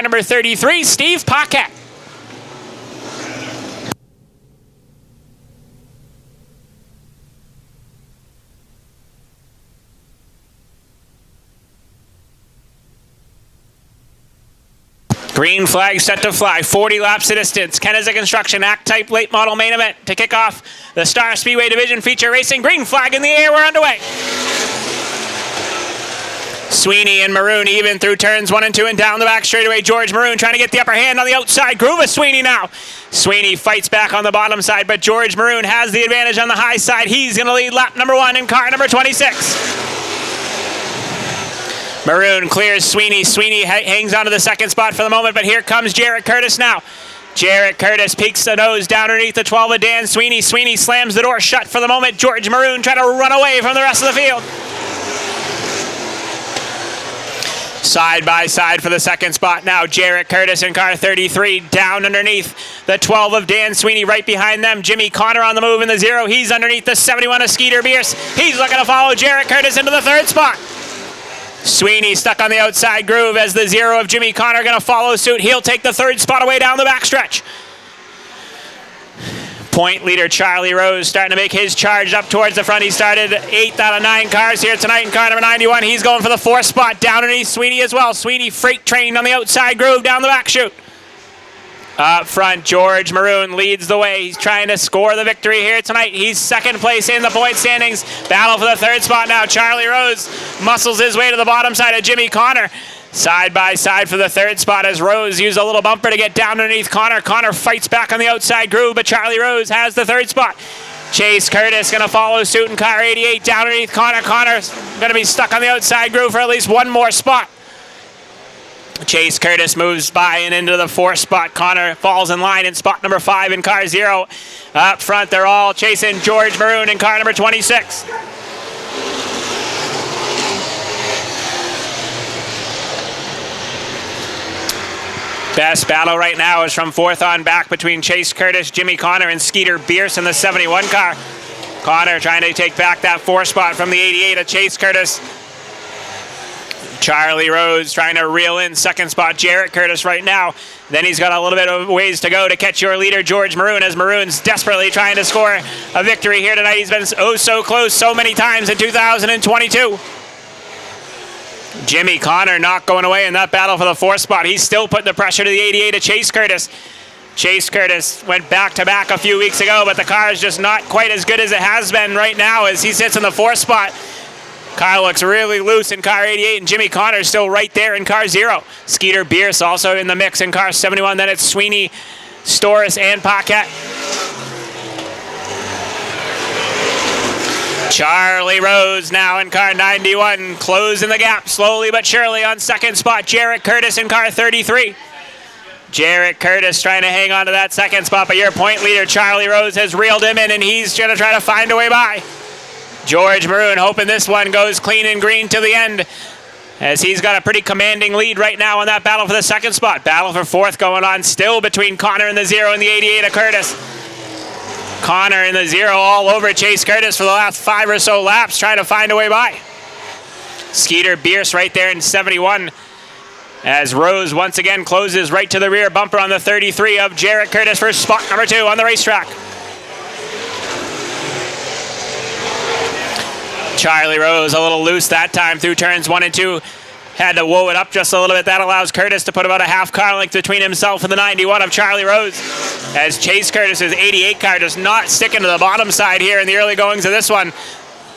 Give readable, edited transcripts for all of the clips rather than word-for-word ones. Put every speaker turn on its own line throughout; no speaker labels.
car number 33, Steve Paquette. Green flag set to fly, 40 laps of distance. Kennezik Construction, Act-Type late model main event to kick off the Star Speedway Division feature racing. Green flag in the air, we're underway. Sweeney and Maroon even through turns 1 and 2 and down the back straightaway. George Maroon trying to get the upper hand on the outside groove of Sweeney now. Sweeney fights back on the bottom side, but George Maroon has the advantage on the high side. He's going to lead lap number 1 in car number 26. Maroon clears Sweeney. Sweeney hangs on to the second spot for the moment, but here comes Jarrett Curtis now. Jarrett Curtis peeks the nose down underneath the 12 of Dan Sweeney. Sweeney slams the door shut for the moment. George Maroon trying to run away from the rest of the field. Side by side for the second spot now. Jarrett Curtis in car 33 down underneath the 12 of Dan Sweeney. Right behind them, Jimmy Connor on the move in the 0. He's underneath the 71 of Skeeter Bierce. He's looking to follow Jarrett Curtis into the third spot. Sweeney stuck on the outside groove as the 0 of Jimmy Connor going to follow suit. He'll take the third spot away down the backstretch. Point leader Charlie Rose starting to make his charge up towards the front. He started 8th out of 9 cars here tonight in car number 91. He's going for the 4th spot down underneath Sweeney as well. Sweeney freight trained on the outside groove down the back chute. Up front, George Maroon leads the way. He's trying to score the victory here tonight. He's second place in the point standings. Battle for the third spot now. Charlie Rose muscles his way to the bottom side of Jimmy Connor. Side by side for the third spot as Rose used a little bumper to get down underneath Connor. Connor fights back on the outside groove, but Charlie Rose has the third spot. Chase Curtis going to follow suit in car 88 down underneath Connor. Connor's going to be stuck on the outside groove for at least one more spot. Chase Curtis moves by and into the 4th spot. Connor falls in line in spot number 5 in car 0. Up front, they're all chasing George Maroon in car number 26. Best battle right now is from 4th on back between Chase Curtis, Jimmy Connor, and Skeeter Bierce in the 71 car. Connor trying to take back that 4th spot from the 88 of Chase Curtis. Charlie Rose trying to reel in 2nd spot Jarrett Curtis right now. Then he's got a little bit of ways to go to catch your leader George Maroon, as Maroon's desperately trying to score a victory here tonight. He's been oh so close so many times in 2022. Jimmy Connor not going away in that battle for the 4th spot. He's still putting the pressure to the 88 of Chase Curtis. Chase Curtis went back-to-back a few weeks ago, but the car is just not quite as good as it has been right now as he sits in the 4th spot. Car looks really loose in car 88, and Jimmy Connor still right there in car 0. Skeeter Bierce also in the mix in car 71. Then it's Sweeney, Storis, and Paquette. Charlie Rose now in car 91, closing the gap slowly but surely on 2nd spot. Jarrett Curtis in car 33. Jarrett Curtis trying to hang on to that 2nd spot, but your point leader Charlie Rose has reeled him in, and he's going to try to find a way by. George Maroon hoping this one goes clean and green to the end, as he's got a pretty commanding lead right now on that battle for the 2nd spot. Battle for 4th going on still between Connor in the 0 and the 88 of Curtis. Connor in the 0 all over Chase Curtis for the last 5 or so laps, trying to find a way by. Skeeter Bierce right there in 71, as Rose once again closes right to the rear bumper on the 33 of Jarrett Curtis for spot number 2 on the racetrack. Charlie Rose a little loose that time through turns 1 and 2. Had to woe it up just a little bit. That allows Curtis to put about a half car length between himself and the 91 of Charlie Rose, as Chase Curtis's 88 car does not stick into the bottom side here in the early goings of this one.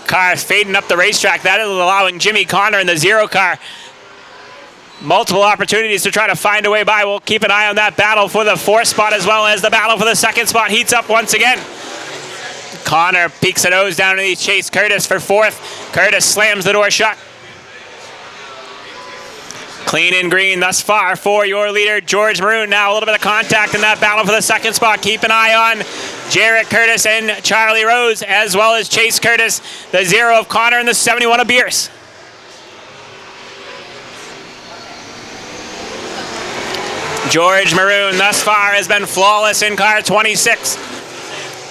Car fading up the racetrack. That is allowing Jimmy Connor in the 0 car multiple opportunities to try to find a way by. We'll keep an eye on that battle for the 4th spot, as well as the battle for the 2nd spot heats up once again. Connor peeks a nose down underneath Chase Curtis for 4th. Curtis slams the door shut. Clean and green thus far for your leader George Maroon. Now a little bit of contact in that battle for the 2nd spot. Keep an eye on Jarrett Curtis and Charlie Rose, as well as Chase Curtis, the 0 of Connor, and the 71 of Bierce. George Maroon thus far has been flawless in car 26,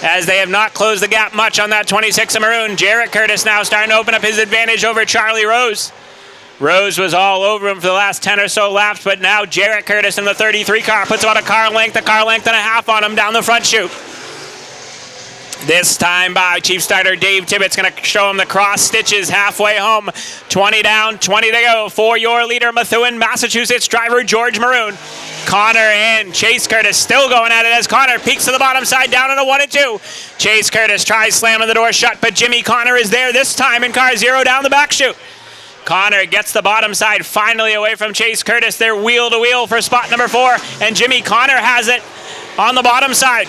as they have not closed the gap much on that 26 of Maroon. Jarrett Curtis now starting to open up his advantage over Charlie Rose. Rose was all over him for the last 10 or so laps, but now Jarrett Curtis in the 33 car puts about a car length and a half on him down the front chute. This time by Chief Starter Dave Tibbetts going to show him the cross stitches halfway home. 20 down, 20 to go for your leader, Methuen, Massachusetts driver George Maroon. Connor and Chase Curtis still going at it as Connor peeks to the bottom side down into 1 and 2. Chase Curtis tries slamming the door shut, but Jimmy Connor is there this time in car 0 down the back chute. Connor gets the bottom side finally away from Chase Curtis. They're wheel to wheel for spot number 4, and Jimmy Connor has it on the bottom side.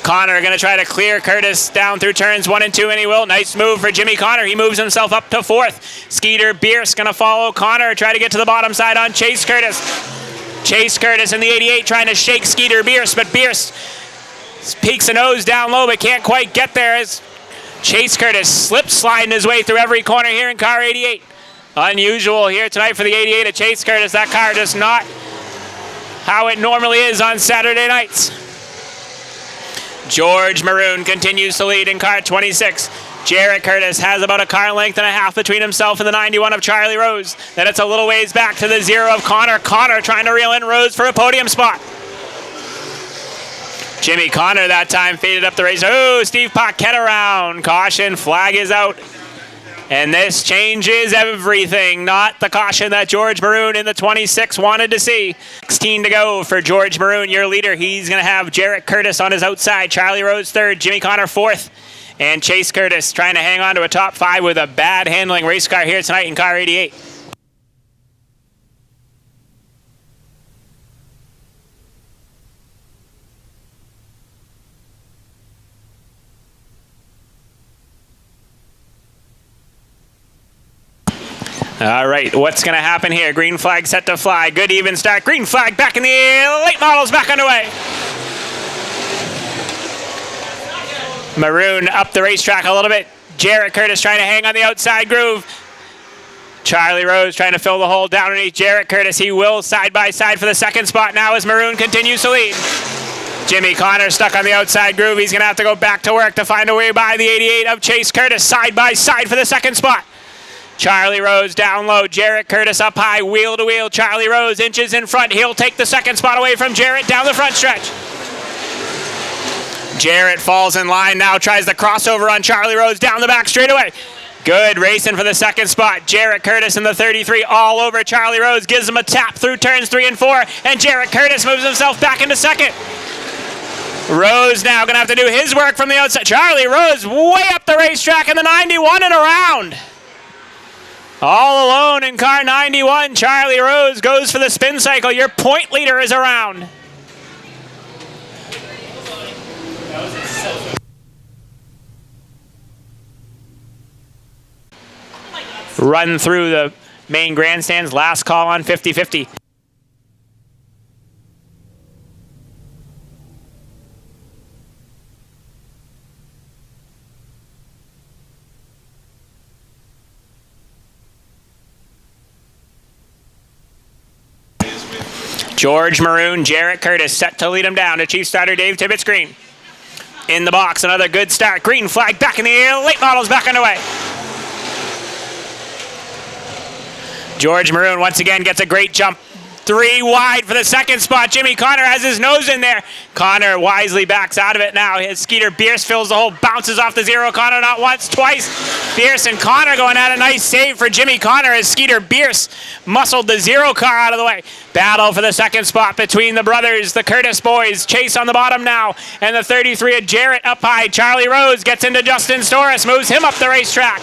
Connor going to try to clear Curtis down through turns 1 and 2, and he will. Nice move for Jimmy Connor. He moves himself up to 4th. Skeeter Bierce going to follow Connor, try to get to the bottom side on Chase Curtis. Chase Curtis in the 88 trying to shake Skeeter Bierce, but Bierce peeks a nose down low but can't quite get there as Chase Curtis slips sliding his way through every corner here in car 88. Unusual here tonight for the 88 of Chase Curtis. That car just not how it normally is on Saturday nights. George Maroon continues to lead in car 26. Jarrett Curtis has about a car length and a half between himself and the 91 of Charlie Rose. Then it's a little ways back to the 0 of Connor. Connor trying to reel in Rose for a podium spot. Jimmy Connor that time faded up the race. Oh, Steve Paquette around. Caution, flag is out. And this changes everything. Not the caution that George Maroon in the 26 wanted to see. 16 to go for George Maroon, your leader. He's going to have Jarrett Curtis on his outside. Charlie Rose 3rd, Jimmy Connor 4th. And Chase Curtis trying to hang on to a top 5 with a bad handling race car here tonight in car 88. All right, what's going to happen here? Green flag set to fly. Good even start. Green flag back in the air. Late models back underway. Maroon up the racetrack a little bit. Jarrett Curtis trying to hang on the outside groove. Charlie Rose trying to fill the hole down underneath Jarrett Curtis. He will side by side for the 2nd spot now as Maroon continues to lead. Jimmy Connor stuck on the outside groove. He's going to have to go back to work to find a way by the 88 of Chase Curtis. Side by side for the 2nd spot. Charlie Rose down low. Jarrett Curtis up high. Wheel to wheel. Charlie Rose inches in front. He'll take the 2nd spot away from Jarrett down the front stretch. Jarrett falls in line now. Tries the crossover on Charlie Rose down the back straightaway. Good racing for the 2nd spot. Jarrett Curtis in the 33 all over Charlie Rose. Gives him a tap through turns 3 and 4. And Jarrett Curtis moves himself back into 2nd. Rose now going to have to do his work from the outside. Charlie Rose way up the racetrack in the 91 and around. All alone in car 91, Charlie Rose goes for the spin cycle. Your point leader is around. Run through the main grandstands. Last call on 50-50. George Maroon, Jarrett Curtis set to lead him down to Chief Starter Dave Tibbetts green. In the box, another good start. Green flag back in the air. Late models back underway. George Maroon once again gets a great jump. 3 wide for the 2nd spot. Jimmy Connor has his nose in there. Connor wisely backs out of it now. His Skeeter Bierce fills the hole, bounces off the 0. Connor not once, twice. Bierce and Connor going at a nice save for Jimmy Connor as Skeeter Bierce muscled the 0 car out of the way. Battle for the 2nd spot between the brothers, the Curtis boys. Chase on the bottom now, and the 33 of Jarrett up high. Charlie Rose gets into Justin Storis, moves him up the racetrack.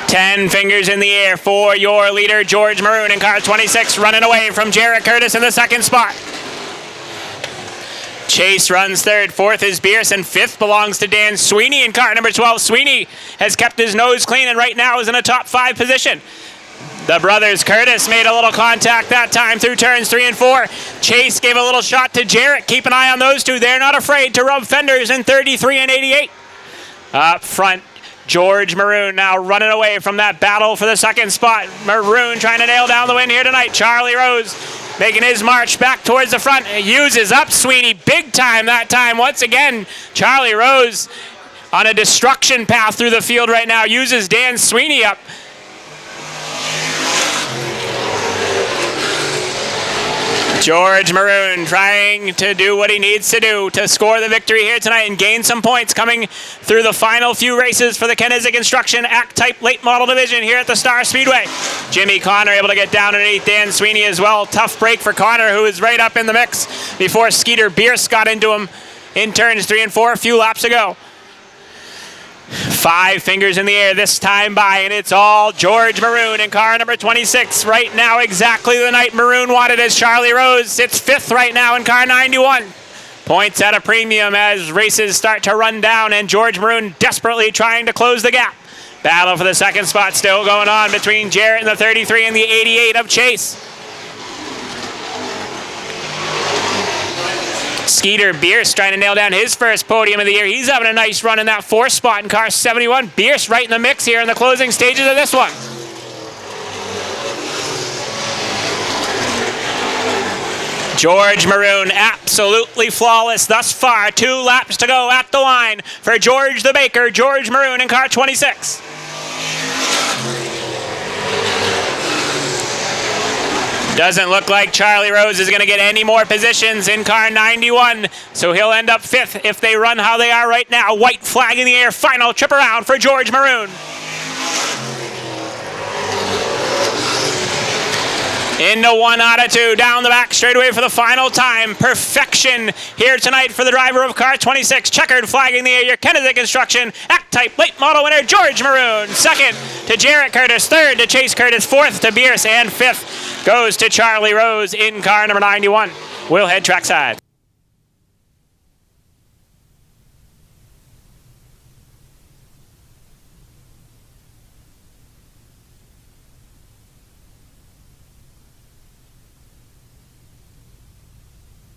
Ten fingers in the air for your leader, George Maroon in car 26, running away from Jarrett Curtis in the 2nd spot. Chase runs 3rd, 4th is Bierce, and 5th belongs to Dan Sweeney in car number 12. Sweeney has kept his nose clean and right now is in a top 5 position. The brothers Curtis made a little contact that time through turns 3 and 4. Chase gave a little shot to Jarrett. Keep an eye on those two. They're not afraid to rub fenders in 33 and 88. Up front, George Maroon now running away from that battle for the 2nd spot. Maroon trying to nail down the win here tonight. Charlie Rose making his march back towards the front. Uses up Sweeney big time that time. Once again, Charlie Rose on a destruction path through the field right now. Uses Dan Sweeney up. George Maroon trying to do what he needs to do to score the victory here tonight and gain some points coming through the final few races for the Kinesic Construction Act-Type Late Model Division here at the Star Speedway. Jimmy Connor able to get down underneath Dan Sweeney as well. Tough break for Connor, who is right up in the mix before Skeeter Bierce got into him in turns 3 and 4 a few laps ago. 5 fingers in the air this time by, and it's all George Maroon in car number 26. Right now, exactly the night Maroon wanted as Charlie Rose sits 5th right now in car 91. Points at a premium as races start to run down, and George Maroon desperately trying to close the gap. Battle for the second spot still going on between Jarrett in the 33 and the 88 of Chase. Skeeter Bierce trying to nail down his first podium of the year. He's having a nice run in that 4th spot in car 71. Bierce right in the mix here in the closing stages of this one. George Maroon absolutely flawless thus far. 2 laps to go at the line for George the Baker. George Maroon in car 26. Doesn't look like Charlie Rose is going to get any more positions in car 91, so he'll end up 5th if they run how they are right now. White flag in the air, final trip around for George Maroon. Into 1 out of 2, down the back straightaway for the final time. Perfection here tonight for the driver of car 26. Checkered flag in the air, your Kinesic Construction Act-Type Late Model winner, George Maroon. 2nd to Jarrett Curtis, 3rd to Chase Curtis, 4th to Bierce, and 5th goes to Charlie Rose in car number 91. We'll head trackside.